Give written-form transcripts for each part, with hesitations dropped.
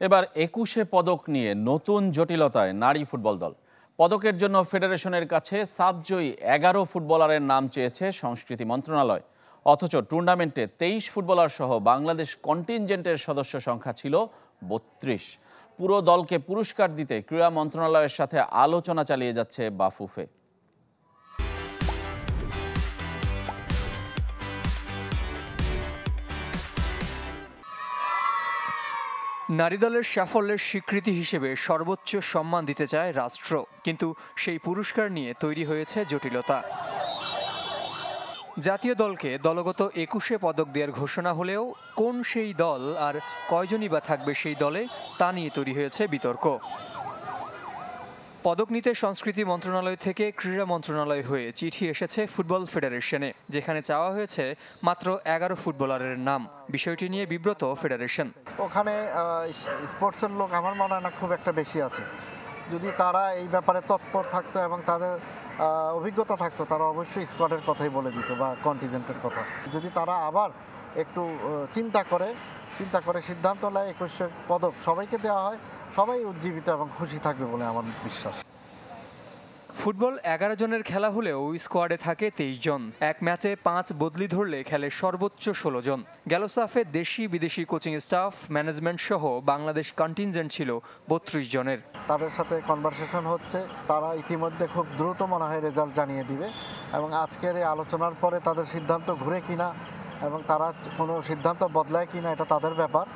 এবার ২১ পদক নিয়ে নতুন জটিলতায় নারী ফুটবল দল। পদকের জন্য ফেডারেশনের কাছে সাবজয়ী ১১ ফুটবলারের নাম চেয়েছে সংস্কৃতি মন্ত্রণালয়। অথচ টুর্নামেন্টে ২৩ ফুটবলার সহ বাংলাদেশ কন্টিনজেন্টের সদস্য সংখ্যা ছিল ৩২। পুরো দলকে পুরস্কার দিতে ক্রীড়া মন্ত্রণালয়ের সাথে আলোচনা চালিয়ে যাচ্ছে বাফুফে। নারী দলের সাফল্যের স্বীকৃতি হিসেবে সর্বোচ্চ সম্মান দিতে চায় রাষ্ট্র, কিন্তু সেই পুরস্কার নিয়ে তৈরি হয়েছে জটিলতা। জাতীয় দলকে দলগত ২১ পদক দেওয়ার ঘোষণা হলেও কোন সেই দল আর কয়জনই বা থাকবে সেই দলে, তা নিয়ে তৈরি হয়েছে বিতর্ক। পদক নিতে সংস্কৃতি মন্ত্রণালয় থেকে ক্রীড়া মন্ত্রণালয় হয়ে চিঠি এসেছে ফুটবল ফেডারেশনে, যেখানে চাওয়া হয়েছে মাত্র ১১ ফুটবলারের নাম। বিষয়টি নিয়ে বিব্রত ফেডারেশন। ওখানে স্পোর্টসের লোক আমার মনে হয় না খুব একটা বেশি আছে। যদি তারা এই ব্যাপারে তৎপর থাকতো এবং তাদের অভিজ্ঞতা থাকতো, তারা অবশ্যই স্কোয়াডের কথাই বলে দিত বা কন্টিজেন্টের কথা। যদি তারা আবার একটু চিন্তা করে সিদ্ধান্ত নেয় ২১ পদক সবাইকে দেওয়া হয়, সবাই উজ্জীবিত এবং খুশি থাকবে বলে আমার বিশ্বাস। ফুটবল ১১ জনের খেলা হলেও স্কোয়াডে থাকে ২৩ জন। এক ম্যাচে ৫ বদলি ধরলে খেলে সর্বোচ্চ ১৬ জন। গেল সাফে দেশি বিদেশি কোচিং স্টাফ, ম্যানেজমেন্ট সহ বাংলাদেশ কন্টিনজেন্ট ছিল ৩২ জনের। তাদের সাথে কনভারসেশন হচ্ছে, তারা ইতিমধ্যে খুব দ্রুত মনে হয় রেজাল্ট জানিয়ে দিবে এবং আজকের এই আলোচনার পরে তাদের সিদ্ধান্ত ঘুরে কিনা এবং তারা কোনো সিদ্ধান্ত বদলায় কিনা এটা তাদের ব্যাপার।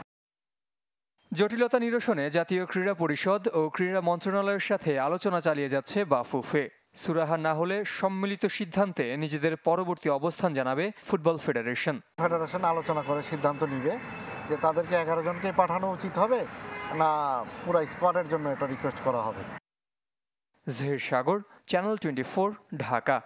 জটিলতা নিরসনে জাতীয় ক্রীড়া পরিষদ ও ক্রীড়া মন্ত্রণালয়ের সাথে আলোচনা চালিয়ে যাচ্ছে বাফুফে। সুরাহা না হলে সম্মিলিত সিদ্ধান্তে নিজেদের পরবর্তী অবস্থান জানাবে ফুটবল ফেডারেশন। আলোচনা করে সিদ্ধান্ত নিবে যে তাদেরকে ১১ জনকে পাঠানো উচিত হবে না পুরো স্কোয়াডের জন্য এটা রিকোয়েস্ট করা হবে। জহির সাগর, চ্যানেল 24, ঢাকা।